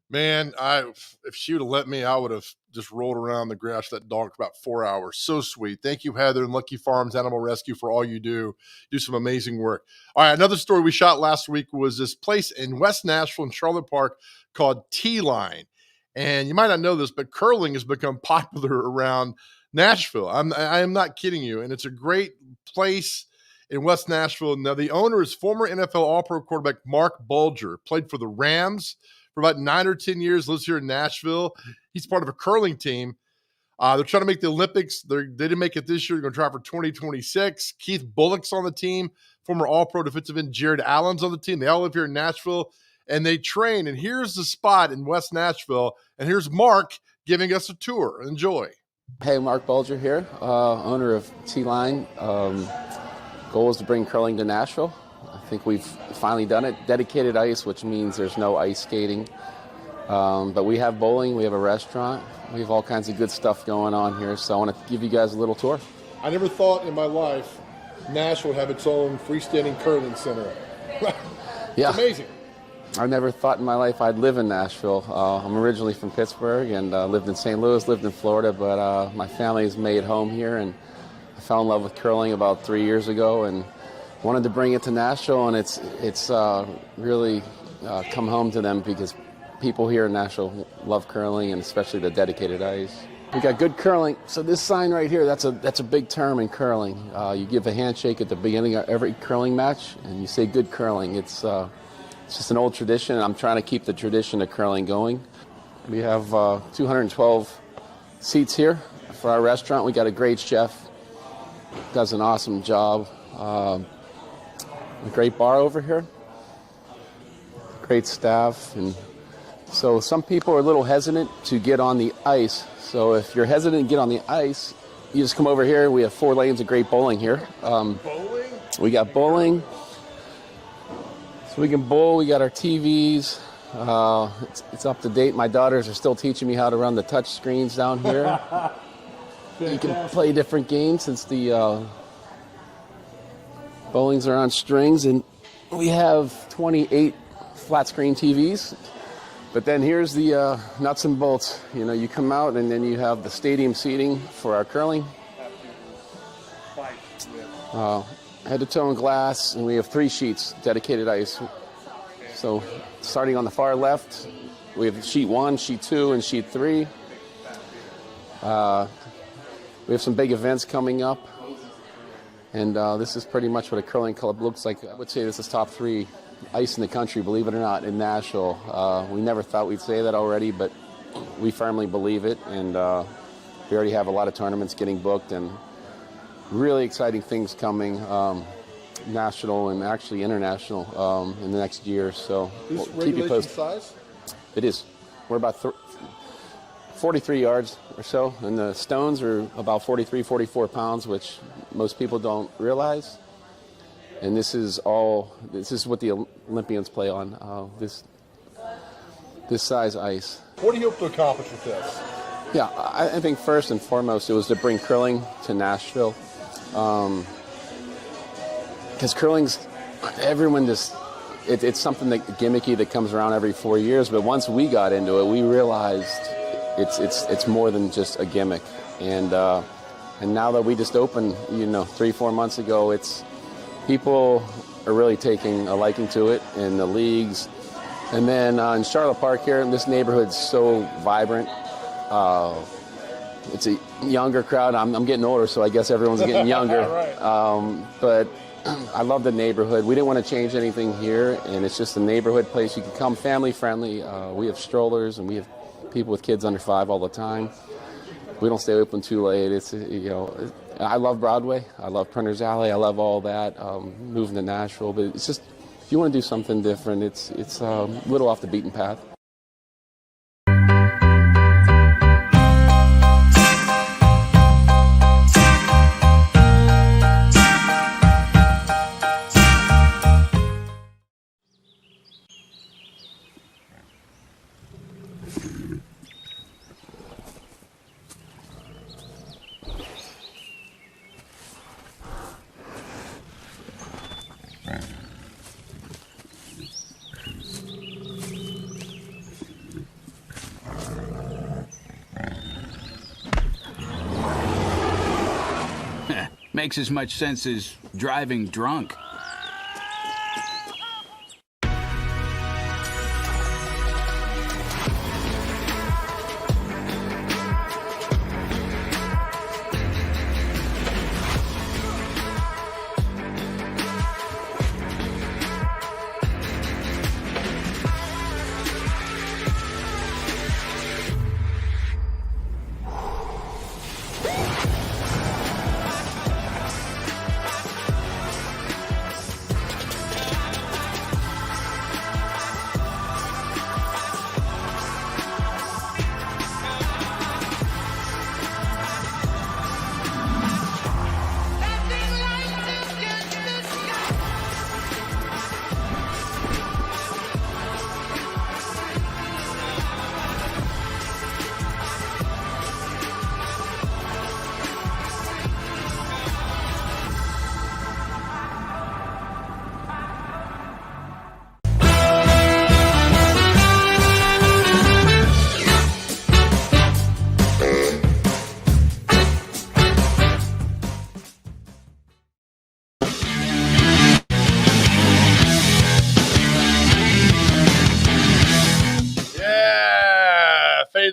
Man, if she would have let me, I would have just rolled around the grass with that dog for about 4 hours. So sweet. Thank you, Heather and Lucky Farms Animal Rescue, for all you do. Do some amazing work. All right, another story we shot last week was this place in West Nashville in Charlotte Park called T-Line. And you might not know this, but curling has become popular around Nashville. I am not kidding you. And it's a great place in West Nashville. Now, the owner is former NFL All-Pro quarterback Mark Bulger, played for the Rams for about 9 or 10 years, lives here in Nashville. He's part of a curling team. They're trying to make the Olympics. They didn't make it this year. They're going to try for 2026. Keith Bullock's on the team. Former All-Pro defensive end Jared Allen's on the team. They all live here in Nashville, and they train. And here's the spot in West Nashville. And here's Mark giving us a tour. Enjoy. Hey, Mark Bulger here, owner of T-Line. Goal is to bring curling to Nashville. I think we've finally done it. Dedicated ice, which means there's no ice skating. But we have bowling, we have a restaurant, we have all kinds of good stuff going on here. So I want to give you guys a little tour. I never thought in my life Nashville would have its own freestanding curling center. Yeah. It's amazing. I never thought in my life I'd live in Nashville. I'm originally from Pittsburgh and lived in St. Louis, lived in Florida, but my family's made home here, and I fell in love with curling about 3 years ago and wanted to bring it to Nashville, and it's really come home to them because people here in Nashville love curling, and especially the dedicated ice. We got good curling. So this sign right here, that's a big term in curling. You give a handshake at the beginning of every curling match, and you say good curling. It's just an old tradition, and I'm trying to keep the tradition of curling going. We have 212 seats here for our restaurant. We got a great chef, does an awesome job. A great bar over here, great staff, and so some people are a little hesitant to get on the ice. So if you're hesitant to get on the ice, you just come over here. We have 4 lanes of great bowling here. Bowling? We got bowling. So we can bowl. We got our TVs. It's up to date. My daughters are still teaching me how to run the touch screens down here. You can play different games since the bowlings are on strings, and we have 28 flat screen TVs. But then here's the nuts and bolts. You know, you come out and then you have the stadium seating for our curling. Head to toe and glass, and we have 3 sheets, dedicated ice. So starting on the far left, we have sheet 1, sheet 2, and sheet 3. We have some big events coming up. And this is pretty much what a curling club looks like. I would say this is top 3 ice in the country, believe it or not, in Nashville. We never thought we'd say that already, but we firmly believe it. And we already have a lot of tournaments getting booked and really exciting things coming, national and actually international in the next year. So we'll keep you posted. Size? It is. We're about 43 yards or so, and the stones are about 43, 44 pounds, which most people don't realize. And this is what the Olympians play on, this size ice. What do you hope to accomplish with this? Yeah, I think first and foremost it was to bring curling to Nashville. Because curling's, everyone just, it's something that gimmicky that comes around every 4 years, but once we got into it, we realized it's more than just a gimmick. And now that we just opened, 3-4 months ago, people are really taking a liking to it in the leagues. And then in Charlotte Park here, this neighborhood's so vibrant. It's a younger crowd. I'm getting older, so I guess everyone's getting younger. Right. But I love the neighborhood. We didn't want to change anything here, and it's just a neighborhood place. You can come family friendly. We have strollers, and we have people with kids under 5 all the time. We don't stay open too late. I love Broadway. I love Printer's Alley. I love all that. Moving to Nashville, but it's just, if you want to do something different, it's a little off the beaten path. Makes as much sense as driving drunk.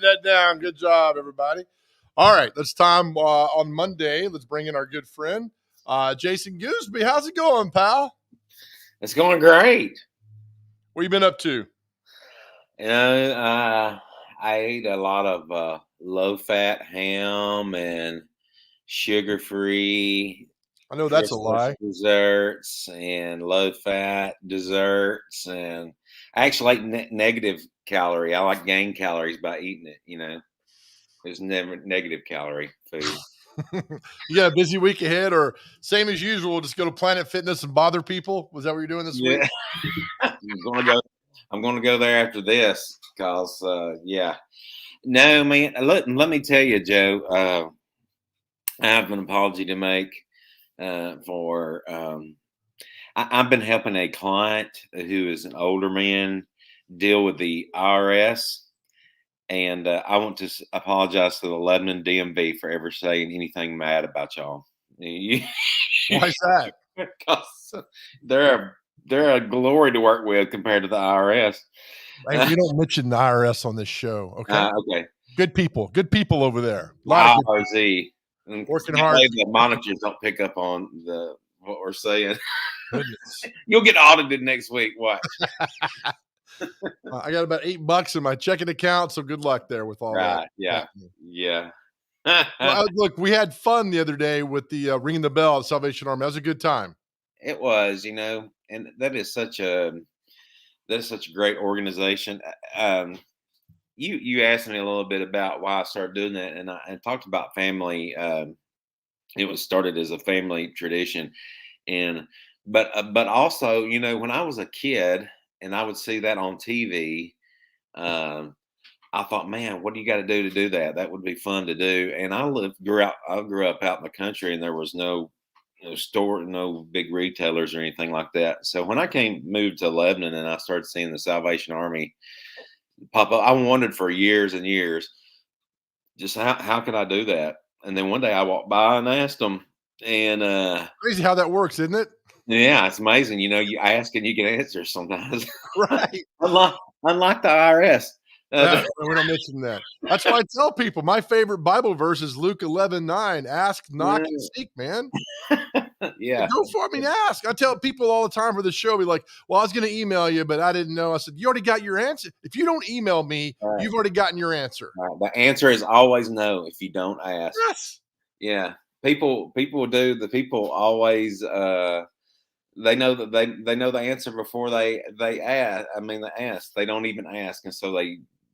That down. Good job, everybody. All right, it's time on Monday. Let's bring in our good friend, Jason Gooseby. How's it going, pal? It's going great. What you been up to? I ate a lot of low-fat ham and sugar-free. I know that's a lie. Desserts and low-fat desserts, and I actually like negative calorie. I like gain calories by eating it. There's never negative calorie food. You got a busy week ahead, or same as usual, just go to Planet Fitness and bother people? Was that what you're doing this week? I'm going to go I'm going to go there after this because, yeah. No, man. Let me tell you, Joe. I have an apology to make for. I've been helping a client who is an older man deal with the IRS, and I want to apologize to the Lebanon DMV for ever saying anything mad about y'all. Why is that? Because they're a glory to work with compared to the IRS. Hey, we don't mention the IRS on this show. Okay. Okay. Good people over there. IRZ. Working hard. The monitors don't pick up on what we're saying. Goodness. You'll get audited next week. Watch. I got about $8 in my checking account, so good luck there with all that. Yeah. Yeah. Well, look, we had fun the other day with the ringing the bell at Salvation Army. That was a good time. It was, and that is such a great organization. You asked me a little bit about why I started doing that, and I talked about family. It was started as a family tradition, but also, when I was a kid and I would see that on TV, I thought, man, what do you got to do that? That would be fun to do. And I grew up out in the country, and there was no store, no big retailers or anything like that. So when I moved to Lebanon and I started seeing the Salvation Army pop up, I wondered for years and years, just how could I do that? And then one day I walked by and asked them, and crazy how that works, isn't it? Yeah, it's amazing. You ask and you get answers sometimes. Right. unlike the IRS. We don't mention that. That's why I tell people my favorite Bible verse is Luke 11:9. Ask, knock, and seek, man. Yeah. Go for it. I mean, ask. I tell people all the time for the show, be like, well, I was going to email you, but I didn't know. I said, you already got your answer. If you don't email me, you've already gotten your answer. The answer is always no if you don't ask. Yes. Yeah. People do. The people always they know that they know the answer before they ask. They ask. They don't even ask, and so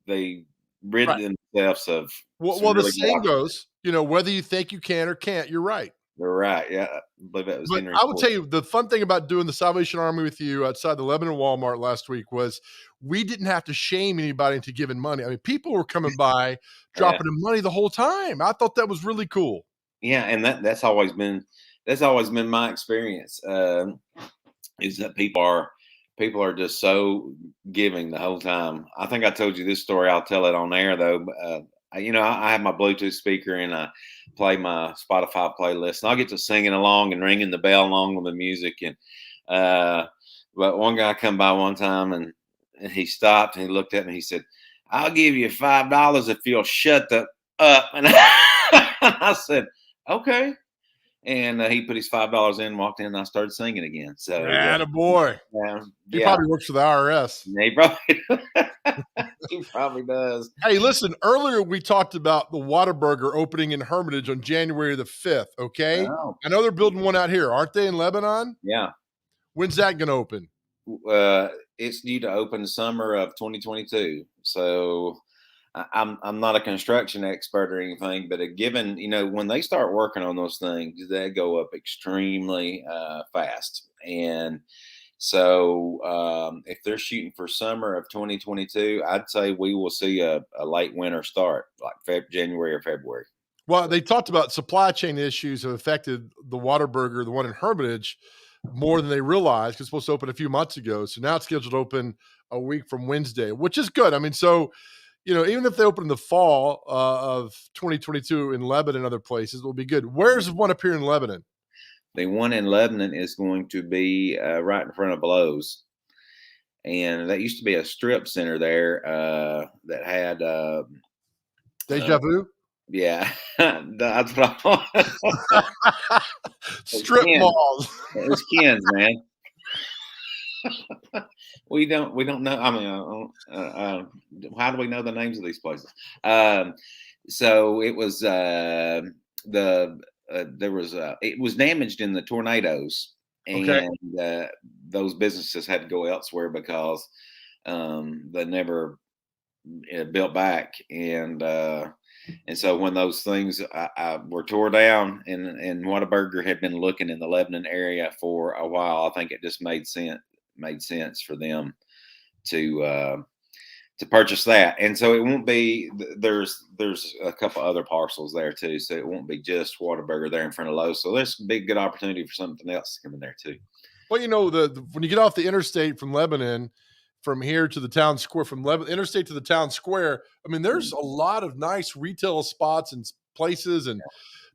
they rid themselves of. Well, the saying goes, whether you think you can or can't, you're right. You're right. Yeah, I believe that was But Henry I will Ford. tell you, the fun thing about doing the Salvation Army with you outside the Lebanon Walmart last week was we didn't have to shame anybody into giving money. I mean, people were coming by dropping them money the whole time. I thought that was really cool. Yeah, and that's always been my experience. Is that people are just so giving the whole time. I think I told you this story. I'll tell it on air though. I have my Bluetooth speaker and I play my Spotify playlist, and I'll get to singing along and ringing the bell along with the music. And but one guy come by one time and he stopped and he looked at me. He said, "I'll give you $5 if you'll shut the up." And I said, "Okay." And he put his $5 in, walked in, and I started singing again. So, attaboy. He probably works for the IRS. He probably does. Hey, listen, earlier we talked about the Whataburger opening in Hermitage on January the 5th, okay? Oh. I know they're building one out here. Aren't they in Lebanon? Yeah. When's that going to open? It's due to open summer of 2022. So I'm not a construction expert or anything, but given, when they start working on those things, they go up extremely fast. And so if they're shooting for summer of 2022, I'd say we will see a late winter start, like January or February. Well, they talked about supply chain issues have affected the Whataburger, the one in Hermitage, more than they realized. It's supposed to open a few months ago. So now it's scheduled to open a week from Wednesday, which is good. I mean, so even if they open in the fall of 2022 in Lebanon and other places, it will be good. Where's the one up here in Lebanon? The one in Lebanon is going to be right in front of Lowe's. And that used to be a strip center there that had Deja Vu? Yeah. That's what I want. Strip malls. It's Ken's, man. We don't know. I mean, how do we know the names of these places? So it was it was damaged in the tornadoes, and those businesses had to go elsewhere because they never built back, and so when those things were tore down, and Whataburger had been looking in the Lebanon area for a while, I think it just made sense for them to purchase that. And so it won't be, there's a couple other parcels there too. So it won't be just Whataburger there in front of Lowe's. So there's a big, good opportunity for something else to come in there too. Well, you know, when you get off the interstate from Lebanon, from here to the town square, from Lebanon interstate to the town square, I mean, there's a lot of nice retail spots and places and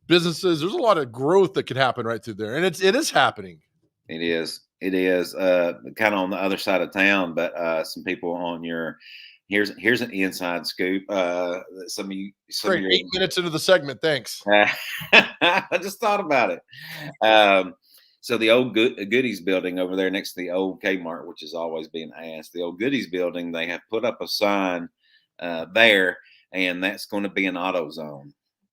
businesses. There's a lot of growth that could happen right through there. And it is happening. It is kind of on the other side of town, but some people on your, here's an inside scoop. Some of you, Great, 8 minutes into the segment. Thanks. I just thought about it. So the old Goodies building over there next to the old Kmart, which is always being asked, the old Goodies building, they have put up a sign there, and that's going to be an AutoZone.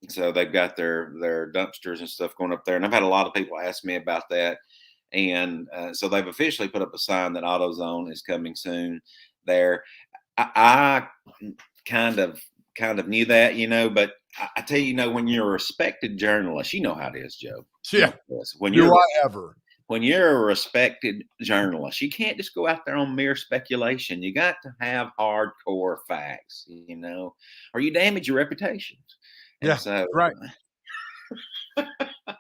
So they've got their dumpsters and stuff going up there. And I've had a lot of people ask me about that. And so they've officially put up a sign that AutoZone is coming soon there. I kind of knew that, you know, but I tell you, you know, when you're a respected journalist, you know how it is, Joe. Yeah. When you're when you're a respected journalist, you can't just go out there on mere speculation. You got to have hardcore facts, you know, or you damage your reputation. And yeah. So, right.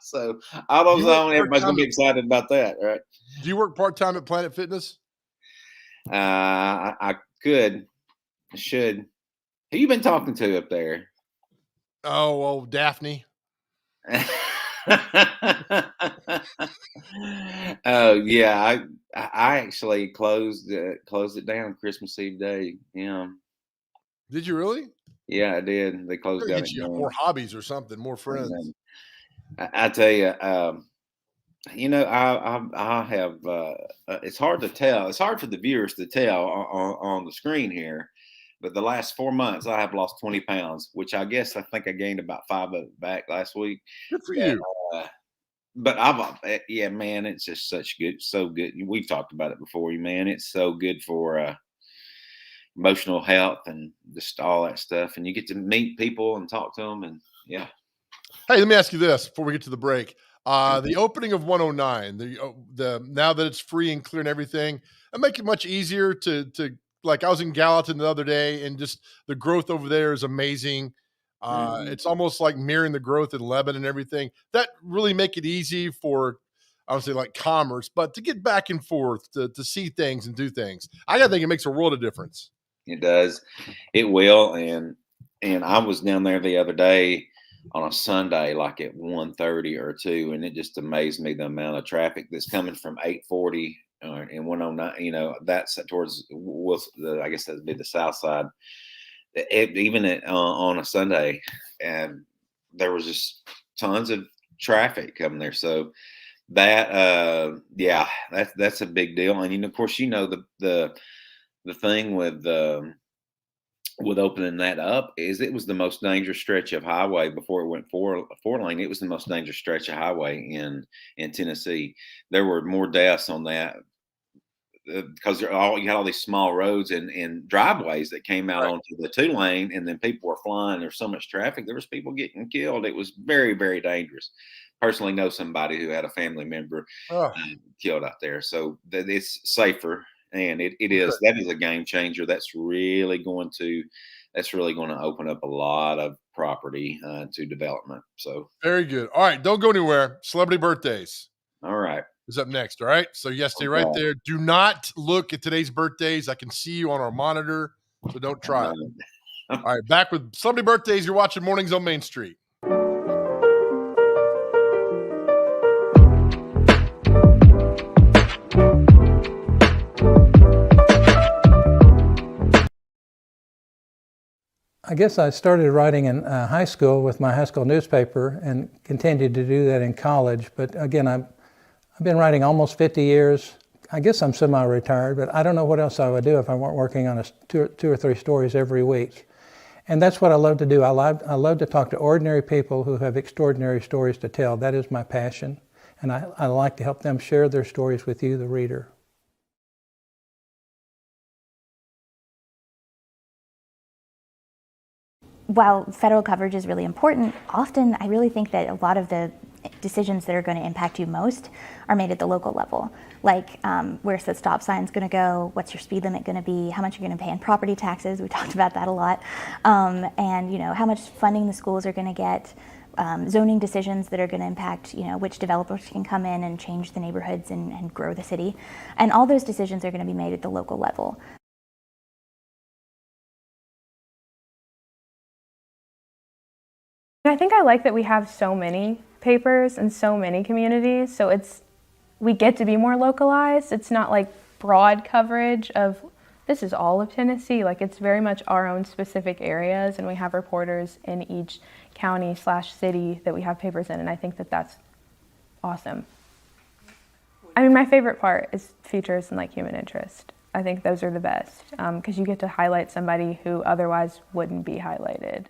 So AutoZone, everybody's gonna be excited about that, right? Do you work part-time at Planet Fitness? I could. I should. Who you been talking to up there? Oh, well, Daphne. Oh yeah, I actually closed it down Christmas Eve day. Yeah. Did you really? Yeah, I did. They closed down. Get you more hobbies or something, more friends. I tell you, you know, I have. It's hard to tell. It's hard for the viewers to tell on the screen here. But the last 4 months, I have lost 20 pounds, which I think I gained about 5 of it back last week. Good for you. But yeah, man, it's just so good. We've talked about it before, man. It's so good for emotional health and just all that stuff. And you get to meet people and talk to them. And yeah. Hey, let me ask you this before we get to the break. The opening of 109, the now that it's free and clear and everything, it make it much easier to like I was in Gallatin the other day, and just the growth over there is amazing. It's almost like mirroring the growth in Lebanon and everything. That really make it easy for, I would say, like commerce, but to get back and forth to see things and do things. I gotta think it makes a world of difference. It does. It will. And I was down there the other day on a Sunday, like at 1:30 or 2, and it just amazed me the amount of traffic that's coming from 840 and 109. You know, that's towards I guess that'd be the south side. Even on a Sunday, and there was just tons of traffic coming there. So that, yeah, that's a big deal. And of course, you know, the thing with opening that up is it was the most dangerous stretch of highway before it went four lane. It was the most dangerous stretch of highway in Tennessee. There were more deaths on that because you had all these small roads and driveways that came out onto the 2 lane, and then people were flying. There's so much traffic. There was people getting killed. It was very, very dangerous. Personally know somebody who had a family member killed out there. So that it's safer. And it is, that is a game changer. That's really going to open up a lot of property to development. So very good. All right, don't go anywhere. Celebrity birthdays. All right, is up next. All right, so yes, stay right there. Do not look at today's birthdays. I can see you on our monitor, so don't try. All right, back with celebrity birthdays. You're watching Mornings on Main Street. I guess I started writing in high school with my high school newspaper and continued to do that in college. But again, I've been writing almost 50 years. I guess I'm semi-retired, but I don't know what else I would do if I weren't working on two or three stories every week. And that's what I love to do. I love to talk to ordinary people who have extraordinary stories to tell. That is my passion. And I like to help them share their stories with you, the reader. While federal coverage is really important, often I really think that a lot of the decisions that are going to impact you most are made at the local level. Like where's the stop sign going to go? What's your speed limit going to be? How much you're going to pay in property taxes? We talked about that a lot. And how much funding the schools are going to get. Zoning decisions that are going to impact, which developers can come in and change the neighborhoods and grow the city. And all those decisions are going to be made at the local level. I think I like that we have so many papers and so many communities, so we get to be more localized. It's not like broad coverage of this is all of Tennessee. Like, it's very much our own specific areas, and we have reporters in each county/city that we have papers in, and I think that that's awesome. I mean, my favorite part is features and like human interest. I think those are the best because you get to highlight somebody who otherwise wouldn't be highlighted.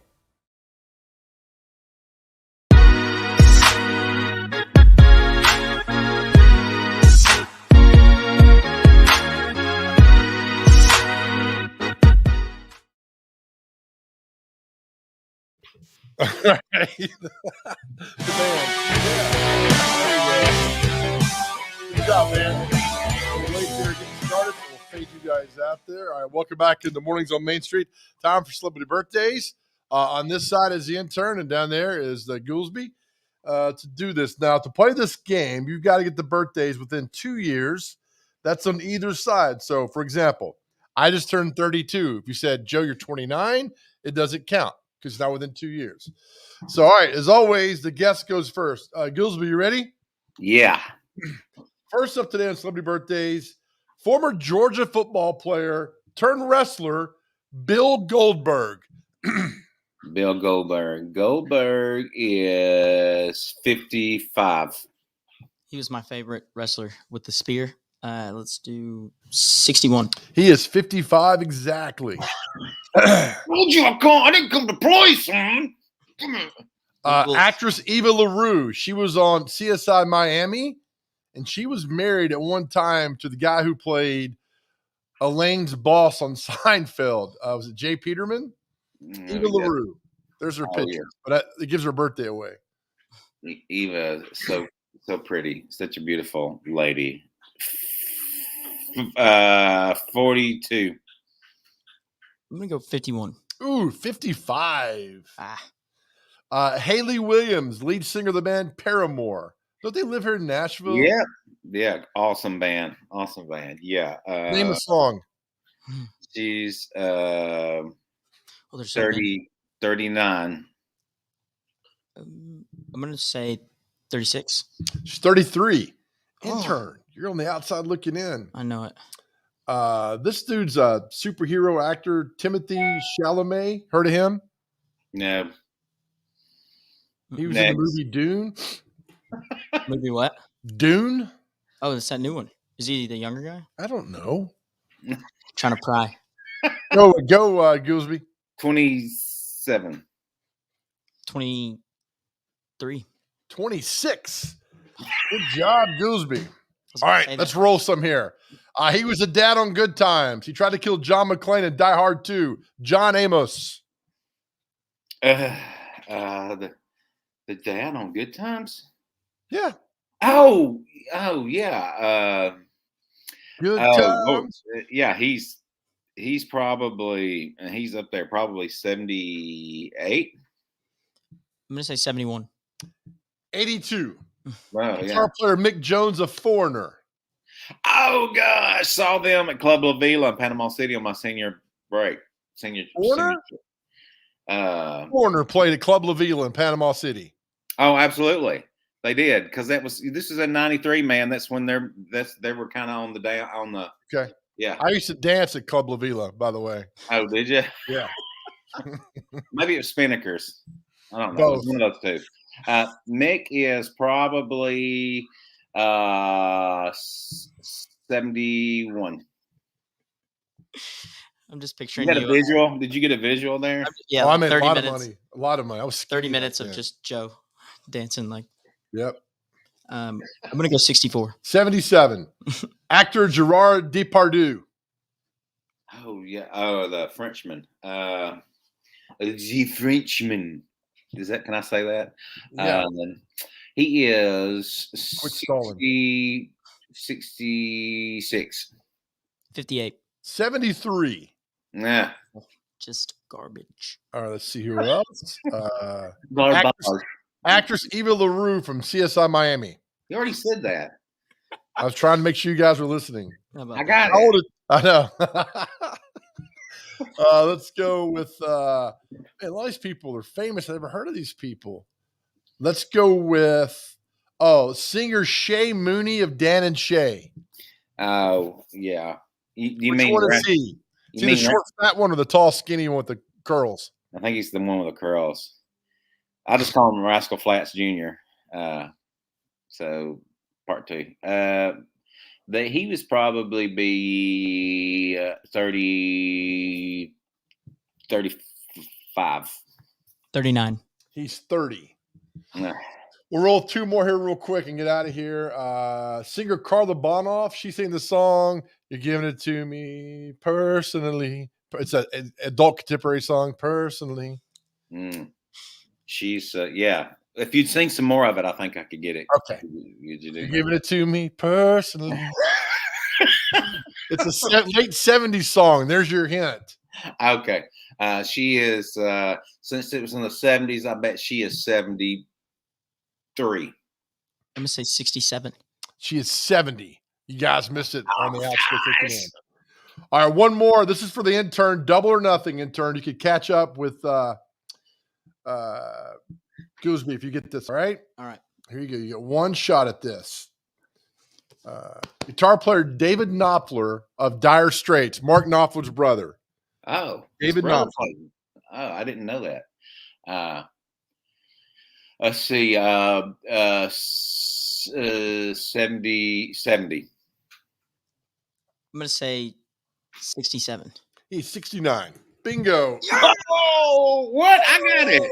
All right. The man. Yeah. Good job, man. We're late there getting started. We'll fade you guys out there. All right, welcome back in the mornings on Main Street. Time for celebrity birthdays. On this side is the intern, and down there is the Goolsby. To do this now, to play this game, you've got to get the birthdays within 2 years. That's on either side. So, for example, I just turned 32. If you said, Joe, you're 29, it doesn't count because it's not within 2 years. So, all right, as always, the guest goes first. Goolsby, you ready? Yeah. First up today on Celebrity Birthdays, former Georgia football player turned wrestler, Bill Goldberg. Bill Goldberg. Goldberg is 55. He was my favorite wrestler with the spear. Let's do 61. He is 55 exactly. Told you I didn't come to play, son. Come on. Actress Eva LaRue. She was on CSI Miami, and she was married at one time to the guy who played Elaine's boss on Seinfeld. Was it Jay Peterman? Eva LaRue. There's her picture, but it gives her birthday away. Eva, so pretty, such a beautiful lady. 42. I'm gonna go 51. Ooh, 55. Haley Williams, lead singer of the band Paramore. Don't they live here in Nashville? Yeah. Awesome band. Yeah. Name a song. She's 39. I'm going to say 36. She's 33. Intern. You're on the outside looking in. I know it. This dude's a superhero actor, Timothy Chalamet. Heard of him? No. He was in the movie Dune. Movie what? Dune. Oh, it's that new one. Is he the younger guy? I don't know. Trying to pry. Go, Goolsby. 27. 23. 26. Good job, Goolsby. All right, let's roll some here. He was a dad on Good Times. He tried to kill John McClane in Die Hard 2. John Amos. The dad on Good Times? Yeah. Oh yeah. Good Times. Yeah, he's probably, and he's up there, probably 78. I'm going to say 71. 82. Wow, Guitar player Mick Jones, a Foreigner. Oh gosh, saw them at Club La Vila in Panama City on my senior break. Foreigner played at Club La Vila in Panama City. Oh, absolutely, they did, because this is in '93, man. That's when they were kind of on the day on the. Okay. Yeah, I used to dance at Club La Vila, by the way. Oh, did you? Yeah. Maybe it was Spinnakers. I don't know. It was one of those two. Mick is probably 71. I'm just picturing you. Got a visual? Did you get a visual there? Yeah, I made 30 a lot minutes. of money. A lot of money. I was 30 minutes of just Joe dancing like. Yep. I'm gonna go 64. 77. Actor Gerard Depardieu. Oh yeah. Oh, the Frenchman. The Frenchman. Can I say that? Yeah. He is Quit stalling. 66. 58. 73. Nah. Just garbage. All right, let's see who else. Garbage. Actress Eva LaRue from CSI Miami. You already said that. I was trying to make sure you guys were listening. I got How old it. I know. Let's go with man, a lot of these people are famous. I've never heard of these people. Let's go with singer Shay Mooney of Dan and Shay. Oh, yeah. You Which mean one is Ra- he? Is you he the mean short, fat one or the tall, skinny one with the curls? I think he's the one with the curls. I just call him Rascal Flatts Jr. So part 2. He was probably be 30, 35. 39. He's 30. Nah. We'll roll 2 more here real quick and get out of here. Singer Carla Bonoff, she sang the song "You're Giving It to Me Personally." It's an adult contemporary song, personally. She's yeah. If you'd sing some more of it, I think I could get it. Okay. You do. You're giving it to me personally. It's a late 70s song. There's your hint. Okay. She is since it was in the 70s, I bet she is 73. I'm gonna say 67. She is 70. You guys missed it on the outskirts. All right, one more. This is for the intern, double or nothing intern. You could catch up with Gooseby if you get this. All right. All right. Here you go. You get one shot at this. Guitar player David Knopfler of Dire Straits, Mark Knopfler's brother. Oh, David Knopfler. Oh, I didn't know that. Let's see. 70. I'm gonna say 67. He's 69. Bingo. Oh, what? I got it.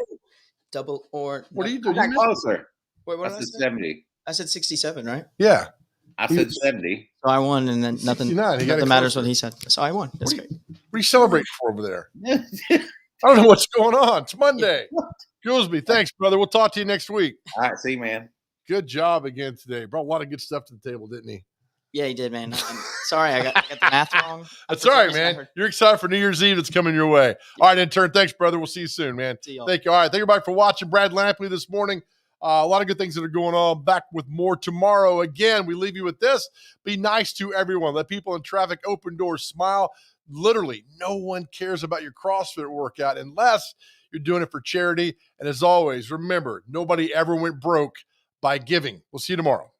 Double or what are you I doing? got closer. Wait, what I did said 70. I said 67, right? Yeah. I said 70. So I won, and then nothing. 69. He got it Nothing matters closer. what he said. So I won. That's great. What are you celebrating for over there? I don't know what's going on. It's Monday. Gooseby, thanks, brother. We'll talk to you next week. All right, see you, man. Good job again today. Brought a lot of good stuff to the table, didn't he? Yeah, he did, man. I'm sorry, I got the math wrong. That's all right, man. You're excited for New Year's Eve that's coming your way. All right, intern. Thanks, brother. We'll see you soon, man. See y'all. Thank you. All right. Thank you, everybody, for watching Brad Lampley this morning. A lot of good things that are going on. Back with more tomorrow. Again, we leave you with this. Be nice to everyone. Let people in traffic open doors smile. Literally, no one cares about your CrossFit workout unless you're doing it for charity. And as always, remember, nobody ever went broke by giving. We'll see you tomorrow.